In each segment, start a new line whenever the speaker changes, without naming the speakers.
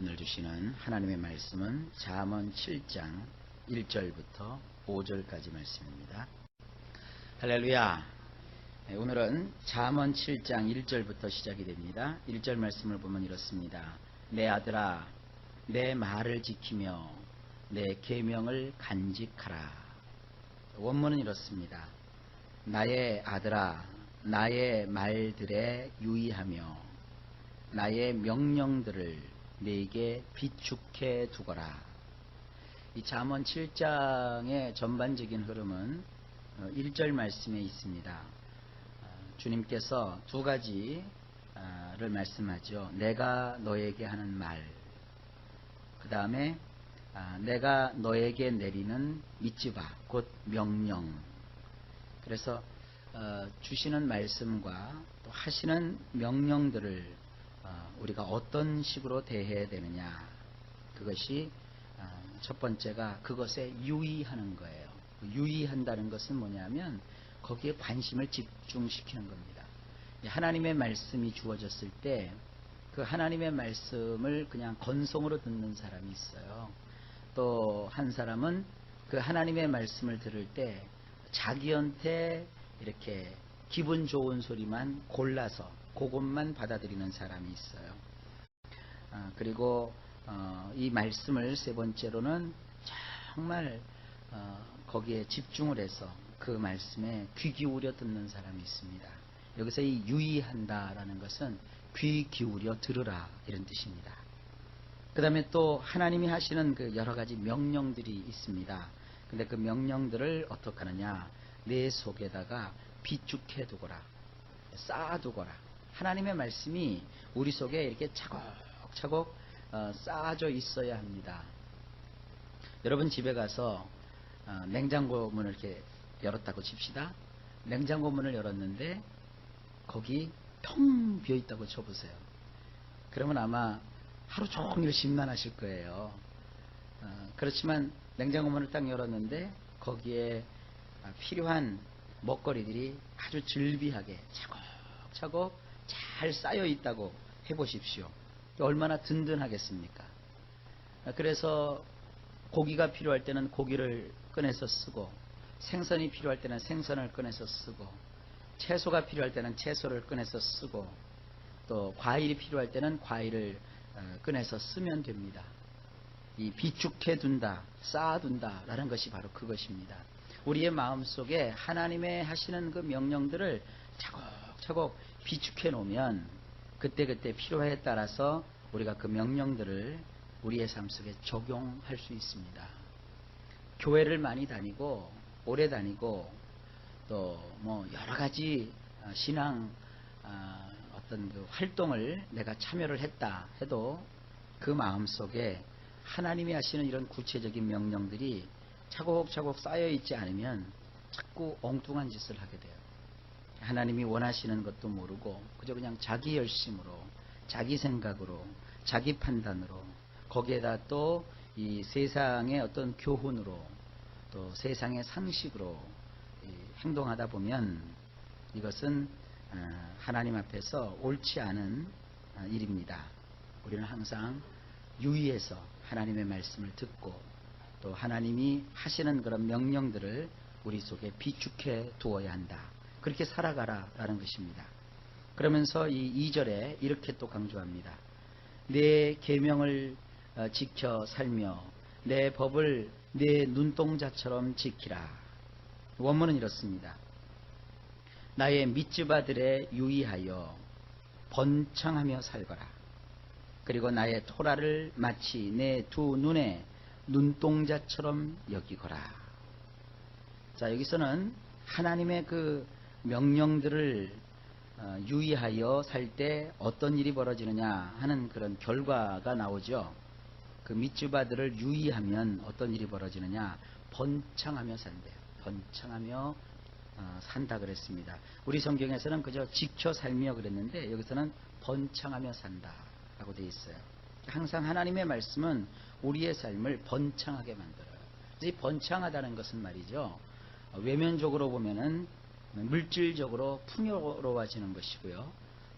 오늘 주시는 하나님의 말씀은 잠언 7장 1절부터 5절까지 말씀입니다. 할렐루야. 오늘은 잠언 7장 1절부터 시작이 됩니다. 1절 말씀을 보면 이렇습니다. 내 아들아, 내 말을 지키며 내 계명을 간직하라. 원문은 이렇습니다. 나의 아들아, 나의 말들에 유의하며 나의 명령들을 네게 비축해 두거라. 이 잠언 7장의 전반적인 흐름은 1절 말씀에 있습니다. 주님께서 두 가지를 말씀하죠. 내가 너에게 하는 말, 그 다음에 내가 너에게 내리는 미츠바, 곧 명령. 그래서 주시는 말씀과 또 하시는 명령들을 우리가 어떤 식으로 대해야 되느냐, 그것이 첫 번째가 그것에 유의하는 거예요. 유의한다는 것은 뭐냐면 거기에 관심을 집중시키는 겁니다. 하나님의 말씀이 주어졌을 때 그 하나님의 말씀을 그냥 건성으로 듣는 사람이 있어요. 또 한 사람은 그 하나님의 말씀을 들을 때 자기한테 이렇게 기분 좋은 소리만 골라서 그것만 받아들이는 사람이 있어요. 그리고 이 말씀을 세 번째로는 정말 거기에 집중을 해서 그 말씀에 귀 기울여 듣는 사람이 있습니다. 여기서 이 유의한다라는 것은 귀 기울여 들으라, 이런 뜻입니다. 그 다음에 또 하나님이 하시는 그 여러 가지 명령들이 있습니다. 근데 그 명령들을 어떻게 하느냐, 내 속에다가 비축해 두거라, 쌓아두거라. 하나님의 말씀이 우리 속에 이렇게 차곡차곡 쌓아져 있어야 합니다. 여러분 집에 가서 냉장고 문을 이렇게 열었다고 칩시다. 냉장고 문을 열었는데 거기 텅 비어 있다고 쳐보세요. 그러면 아마 하루 종일 심란하실 거예요. 그렇지만 냉장고 문을 딱 열었는데 거기에 필요한 먹거리들이 아주 즐비하게 차곡차곡 잘 쌓여 있다고 해보십시오. 얼마나 든든하겠습니까? 그래서 고기가 필요할 때는 고기를 꺼내서 쓰고, 생선이 필요할 때는 생선을 꺼내서 쓰고, 채소가 필요할 때는 채소를 꺼내서 쓰고, 또 과일이 필요할 때는 과일을 꺼내서 쓰면 됩니다. 이 비축해둔다, 쌓아둔다 라는 것이 바로 그것입니다. 우리의 마음속에 하나님의 하시는 그 명령들을 차곡차곡 비축해 놓으면 그때그때 필요에 따라서 우리가 그 명령들을 우리의 삶 속에 적용할 수 있습니다. 교회를 많이 다니고 오래 다니고 또 뭐 여러 가지 신앙 어떤 그 활동을 내가 참여를 했다 해도 그 마음속에 하나님이 하시는 이런 구체적인 명령들이 차곡차곡 쌓여 있지 않으면 자꾸 엉뚱한 짓을 하게 돼요. 하나님이 원하시는 것도 모르고 그저 그냥 자기 열심으로, 자기 생각으로, 자기 판단으로, 거기에다 또 이 세상의 어떤 교훈으로, 또 세상의 상식으로 행동하다 보면 이것은 하나님 앞에서 옳지 않은 일입니다. 우리는 항상 유의해서 하나님의 말씀을 듣고 또 하나님이 하시는 그런 명령들을 우리 속에 비축해 두어야 한다. 그렇게 살아가라라는 것입니다. 그러면서 이 2절에 이렇게 또 강조합니다. 내 계명을 지켜 살며 내 법을 내 눈동자처럼 지키라. 원문은 이렇습니다. 나의 미츠바들에 유의하여 번창하며 살거라. 그리고 나의 토라를 마치 내 두 눈에 눈동자처럼 여기거라. 자, 여기서는 하나님의 그 명령들을 유의하여 살 때 어떤 일이 벌어지느냐 하는 그런 결과가 나오죠. 그 미츠바들을 유의하면 어떤 일이 벌어지느냐, 번창하며 산대요. 번창하며 산다 그랬습니다. 우리 성경에서는 그저 지켜 살며 그랬는데 여기서는 번창하며 산다 라고 되어 있어요. 항상 하나님의 말씀은 우리의 삶을 번창하게 만들어요. 이 번창하다는 것은 말이죠, 외면적으로 보면은 물질적으로 풍요로워지는 것이고요,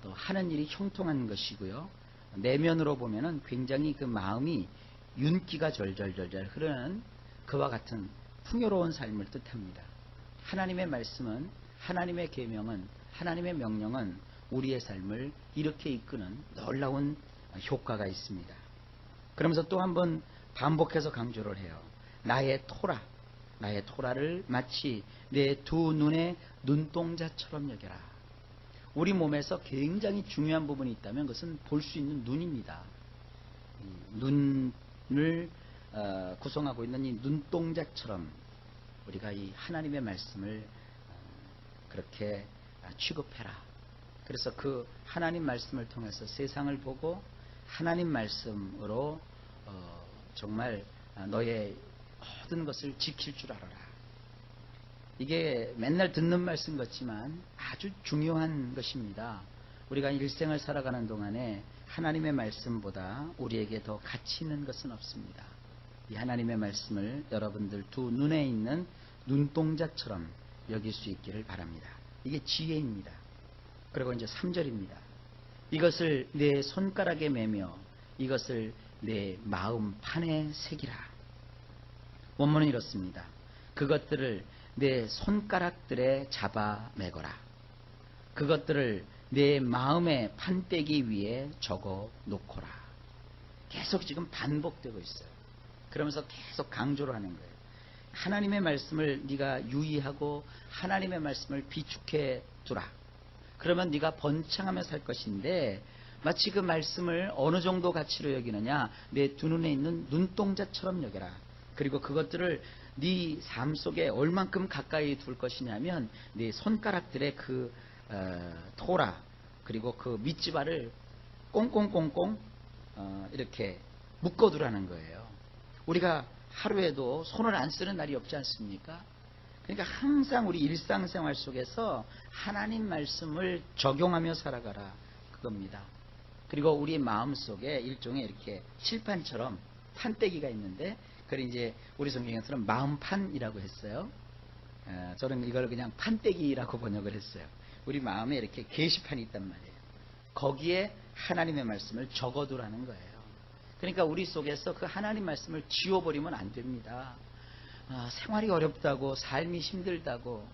또 하는 일이 형통한 것이고요, 내면으로 보면은 굉장히 그 마음이 윤기가 절절절절 흐르는 그와 같은 풍요로운 삶을 뜻합니다. 하나님의 말씀은, 하나님의 계명은, 하나님의 명령은 우리의 삶을 이렇게 이끄는 놀라운 효과가 있습니다. 그러면서 또 한번 반복해서 강조를 해요. 나의 토라, 나의 토라를 마치 내 두 눈의 눈동자처럼 여겨라. 우리 몸에서 굉장히 중요한 부분이 있다면 그것은 볼 수 있는 눈입니다. 눈을 구성하고 있는 이 눈동자처럼 우리가 이 하나님의 말씀을 그렇게 취급해라. 그래서 그 하나님 말씀을 통해서 세상을 보고 하나님 말씀으로 정말 너의 모든 것을 지킬 줄 알아라. 이게 맨날 듣는 말씀 같지만 아주 중요한 것입니다. 우리가 일생을 살아가는 동안에 하나님의 말씀보다 우리에게 더 가치 있는 것은 없습니다. 이 하나님의 말씀을 여러분들 두 눈에 있는 눈동자처럼 여길 수 있기를 바랍니다. 이게 지혜입니다. 그리고 이제 3절입니다. 이것을 내 손가락에 매며 이것을 내 마음판에 새기라. 원문은 이렇습니다. 그것들을 내 손가락들에 잡아 매거라. 그것들을 내 마음의 판때기 위에 적어 놓거라. 계속 지금 반복되고 있어요. 그러면서 계속 강조를 하는 거예요. 하나님의 말씀을 네가 유의하고 하나님의 말씀을 비축해 두라. 그러면 네가 번창하며 살 것인데 마치 그 말씀을 어느 정도 가치로 여기느냐, 내 두 눈에 있는 눈동자처럼 여겨라. 그리고 그것들을 네 삶 속에 얼만큼 가까이 둘 것이냐면 네 손가락들의 그 토라 그리고 그 밑지발을 꽁꽁꽁꽁 이렇게 묶어두라는 거예요. 우리가 하루에도 손을 안 쓰는 날이 없지 않습니까? 그러니까 항상 우리 일상생활 속에서 하나님 말씀을 적용하며 살아가라, 그겁니다. 그리고 우리 마음속에 일종의 이렇게 칠판처럼 판때기가 있는데 그걸 이제 우리 성경에서는 마음판이라고 했어요. 저는 이걸 그냥 판때기라고 번역을 했어요. 우리 마음에 이렇게 게시판이 있단 말이에요. 거기에 하나님의 말씀을 적어두라는 거예요. 그러니까 우리 속에서 그 하나님 말씀을 지워버리면 안 됩니다. 생활이 어렵다고, 삶이 힘들다고,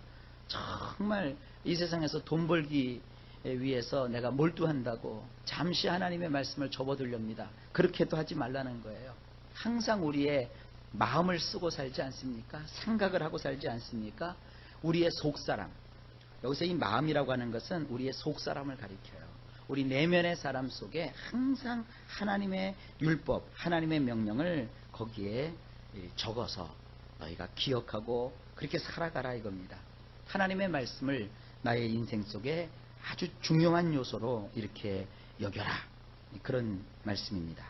정말 이 세상에서 돈 벌기 위해서 내가 몰두한다고 잠시 하나님의 말씀을 접어두렵니다. 그렇게도 하지 말라는 거예요. 항상 우리의 마음을 쓰고 살지 않습니까? 생각을 하고 살지 않습니까? 우리의 속사람, 여기서 이 마음이라고 하는 것은 우리의 속사람을 가리켜요. 우리 내면의 사람 속에 항상 하나님의 율법, 하나님의 명령을 거기에 적어서 너희가 기억하고 그렇게 살아가라, 이겁니다. 하나님의 말씀을 나의 인생 속에 아주 중요한 요소로 이렇게 여겨라, 그런 말씀입니다.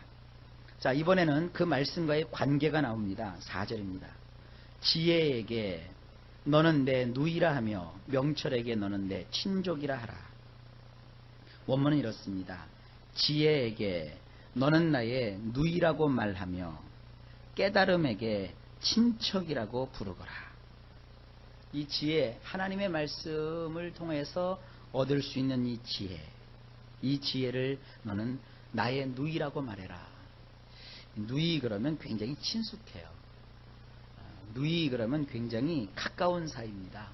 자, 이번에는 그 말씀과의 관계가 나옵니다. 4절입니다. 지혜에게 너는 내 누이라 하며 명철에게 너는 내 친족이라 하라. 원문은 이렇습니다. 지혜에게 너는 나의 누이라고 말하며 깨달음에게 친척이라고 부르거라. 이 지혜, 하나님의 말씀을 통해서 얻을 수 있는 이 지혜, 이 지혜를 너는 나의 누이라고 말해라. 누이 그러면 굉장히 친숙해요. 누이 그러면 굉장히 가까운 사이입니다.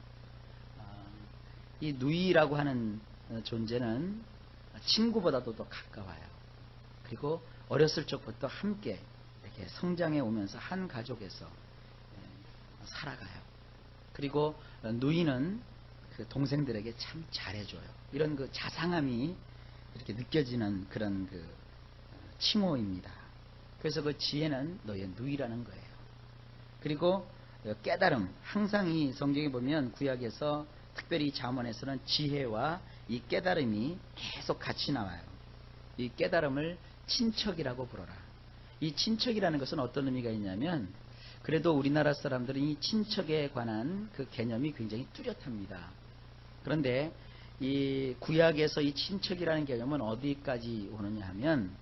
이 누이라고 하는 존재는 친구보다도 더 가까워요. 그리고 어렸을 적부터 함께 이렇게 성장해 오면서 한 가족에서 살아가요. 그리고 누이는 그 동생들에게 참 잘해줘요. 이런 그 자상함이 이렇게 느껴지는 그런 그 칭호입니다. 그래서 그 지혜는 너의 누이라는 거예요. 그리고 깨달음, 항상 이 성경에 보면 구약에서 특별히 잠언에서는 지혜와 이 깨달음이 계속 같이 나와요. 이 깨달음을 친척이라고 부르라. 이 친척이라는 것은 어떤 의미가 있냐면, 그래도 우리나라 사람들은 이 친척에 관한 그 개념이 굉장히 뚜렷합니다. 그런데 이 구약에서 이 친척이라는 개념은 어디까지 오느냐 하면,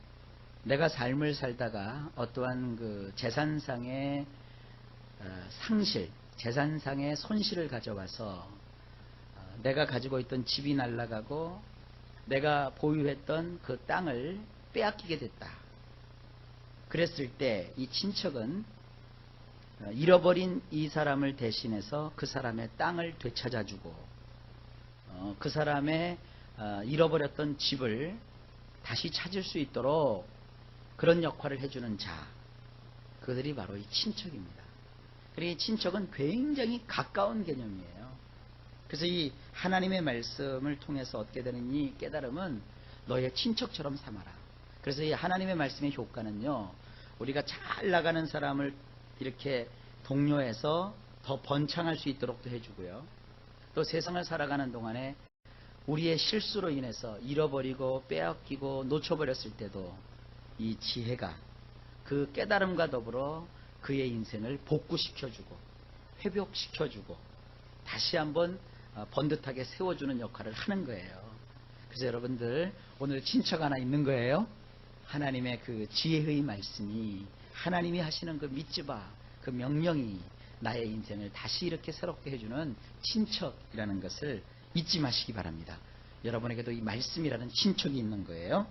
내가 삶을 살다가 어떠한 그 재산상의 상실, 재산상의 손실을 가져와서 내가 가지고 있던 집이 날아가고 내가 보유했던 그 땅을 빼앗기게 됐다. 그랬을 때 이 친척은 잃어버린 이 사람을 대신해서 그 사람의 땅을 되찾아주고 그 사람의 잃어버렸던 집을 다시 찾을 수 있도록 그런 역할을 해주는 자, 그들이 바로 이 친척입니다. 그리고 이 친척은 굉장히 가까운 개념이에요. 그래서 이 하나님의 말씀을 통해서 얻게 되는 이 깨달음은 너의 친척처럼 삼아라. 그래서 이 하나님의 말씀의 효과는요, 우리가 잘 나가는 사람을 이렇게 독려해서 더 번창할 수 있도록도 해주고요, 또 세상을 살아가는 동안에 우리의 실수로 인해서 잃어버리고 빼앗기고 놓쳐버렸을 때도 이 지혜가 그 깨달음과 더불어 그의 인생을 복구시켜주고 회복시켜주고 다시 한번 번듯하게 세워주는 역할을 하는 거예요. 그래서 여러분들 오늘 친척 하나 있는 거예요. 하나님의 그 지혜의 말씀이, 하나님이 하시는 그 믿지 봐, 그 명령이 나의 인생을 다시 이렇게 새롭게 해주는 친척이라는 것을 잊지 마시기 바랍니다. 여러분에게도 이 말씀이라는 친척이 있는 거예요.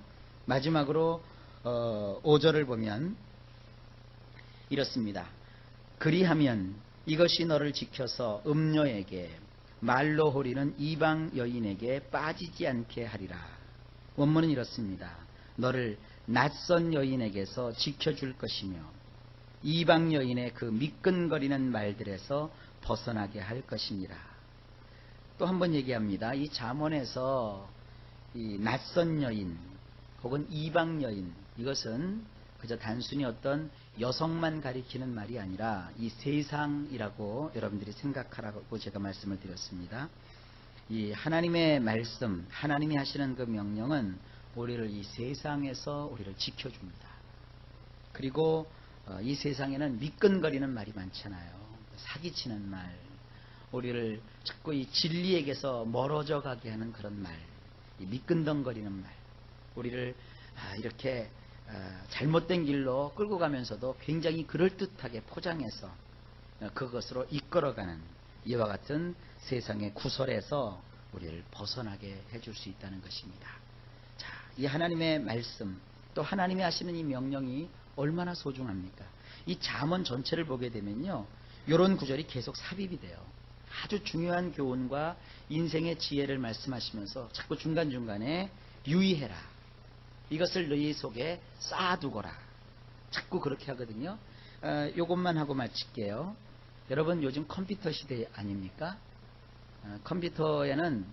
마지막으로 5절을 보면 이렇습니다. 그리하면 이것이 너를 지켜서 음녀에게 말로 호리는 이방 여인에게 빠지지 않게 하리라. 원문은 이렇습니다. 너를 낯선 여인에게서 지켜줄 것이며 이방 여인의 그 미끈거리는 말들에서 벗어나게 할 것이니라. 또 한 번 얘기합니다. 이 잠언에서 이 낯선 여인 혹은 이방 여인, 이것은 그저 단순히 어떤 여성만 가리키는 말이 아니라 이 세상이라고 여러분들이 생각하라고 제가 말씀을 드렸습니다. 이 하나님의 말씀, 하나님이 하시는 그 명령은 우리를 이 세상에서 우리를 지켜줍니다. 그리고 이 세상에는 미끈거리는 말이 많잖아요. 사기치는 말, 우리를 자꾸 이 진리에게서 멀어져 가게 하는 그런 말, 이 미끈덩거리는 말, 우리를 이렇게 잘못된 길로 끌고 가면서도 굉장히 그럴듯하게 포장해서 그것으로 이끌어가는 이와 같은 세상의 구설에서 우리를 벗어나게 해줄 수 있다는 것입니다. 자, 이 하나님의 말씀, 또 하나님이 하시는 이 명령이 얼마나 소중합니까? 이 잠언 전체를 보게 되면요, 이런 구절이 계속 삽입이 돼요. 아주 중요한 교훈과 인생의 지혜를 말씀하시면서 자꾸 중간중간에 유의해라, 이것을 너희 속에 쌓아두거라, 자꾸 그렇게 하거든요. 요것만 하고 마칠게요. 여러분, 요즘 컴퓨터 시대 아닙니까? 컴퓨터에는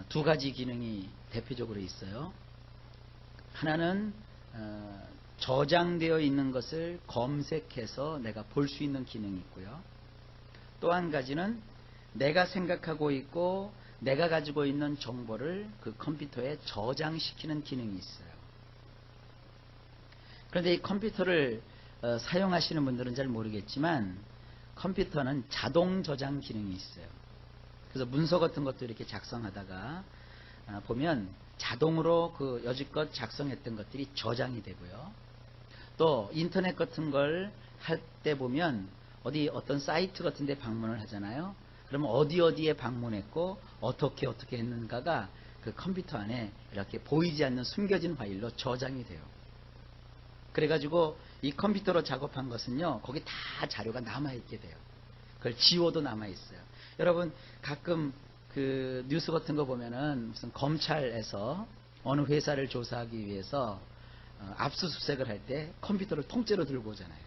두 가지 기능이 대표적으로 있어요. 하나는 저장되어 있는 것을 검색해서 내가 볼 수 있는 기능이 있고요. 또 한 가지는 내가 생각하고 있고 내가 가지고 있는 정보를 그 컴퓨터에 저장시키는 기능이 있어요. 그런데 이 컴퓨터를 사용하시는 분들은 잘 모르겠지만 컴퓨터는 자동 저장 기능이 있어요. 그래서 문서 같은 것도 이렇게 작성하다가 보면 자동으로 그 여지껏 작성했던 것들이 저장이 되고요. 또 인터넷 같은 걸 할 때 보면 어떤 사이트 같은 데 방문을 하잖아요. 그러면 어디에 방문했고 어떻게 했는가가 그 컴퓨터 안에 이렇게 보이지 않는 숨겨진 파일로 저장이 돼요. 그래가지고 이 컴퓨터로 작업한 것은요, 거기 다 자료가 남아있게 돼요. 그걸 지워도 남아있어요. 여러분, 가끔 그 뉴스 같은 거 보면은 무슨 검찰에서 어느 회사를 조사하기 위해서 압수수색을 할 때 컴퓨터를 통째로 들고 오잖아요.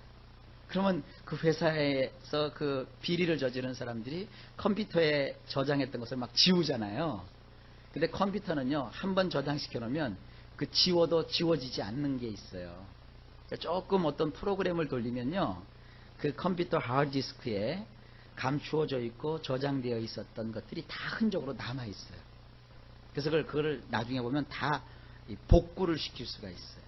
그러면 그 회사에서 그 비리를 저지른 사람들이 컴퓨터에 저장했던 것을 막 지우잖아요. 근데 컴퓨터는요, 한번 저장시켜 놓으면 그 지워도 지워지지 않는 게 있어요. 그러니까 조금 어떤 프로그램을 돌리면요, 그 컴퓨터 하드디스크에 감추어져 있고 저장되어 있었던 것들이 다 흔적으로 남아 있어요. 그래서 그걸 나중에 보면 다 복구를 시킬 수가 있어요.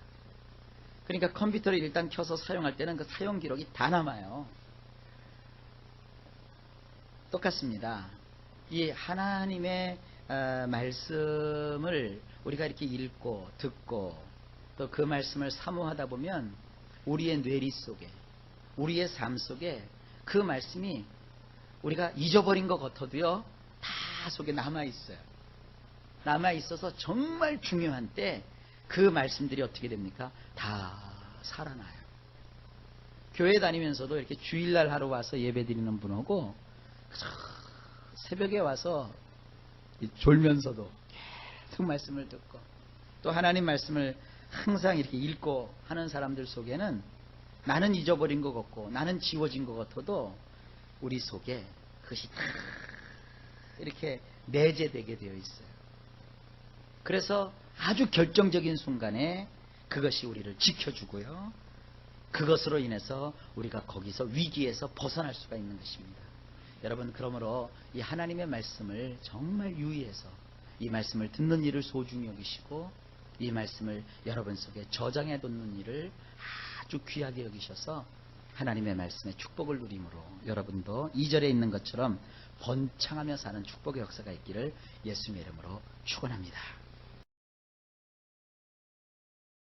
그러니까 컴퓨터를 일단 켜서 사용할 때는 그 사용 기록이 다 남아요. 똑같습니다. 이 하나님의 말씀을 우리가 이렇게 읽고 듣고 또 그 말씀을 사모하다 보면 우리의 뇌리 속에, 우리의 삶 속에 그 말씀이 우리가 잊어버린 것 같아도요, 다 속에 남아있어요. 남아있어서 정말 중요한 때 그 말씀들이 어떻게 됩니까? 다 살아나요. 교회 다니면서도 이렇게 주일날 하루 와서 예배 드리는 분하고 새벽에 와서 졸면서도 계속 말씀을 듣고 또 하나님 말씀을 항상 이렇게 읽고 하는 사람들 속에는 나는 잊어버린 것 같고 나는 지워진 것 같아도 우리 속에 그것이 다 이렇게 내재되게 되어 있어요. 그래서 아주 결정적인 순간에 그것이 우리를 지켜주고요. 그것으로 인해서 우리가 거기서 위기에서 벗어날 수가 있는 것입니다. 여러분, 그러므로 이 하나님의 말씀을 정말 유의해서 이 말씀을 듣는 일을 소중히 여기시고 이 말씀을 여러분 속에 저장해 뒀는 일을 아주 귀하게 여기셔서 하나님의 말씀의 축복을 누림으로 여러분도 2절에 있는 것처럼 번창하며 사는 축복의 역사가 있기를 예수님의 이름으로 축원합니다.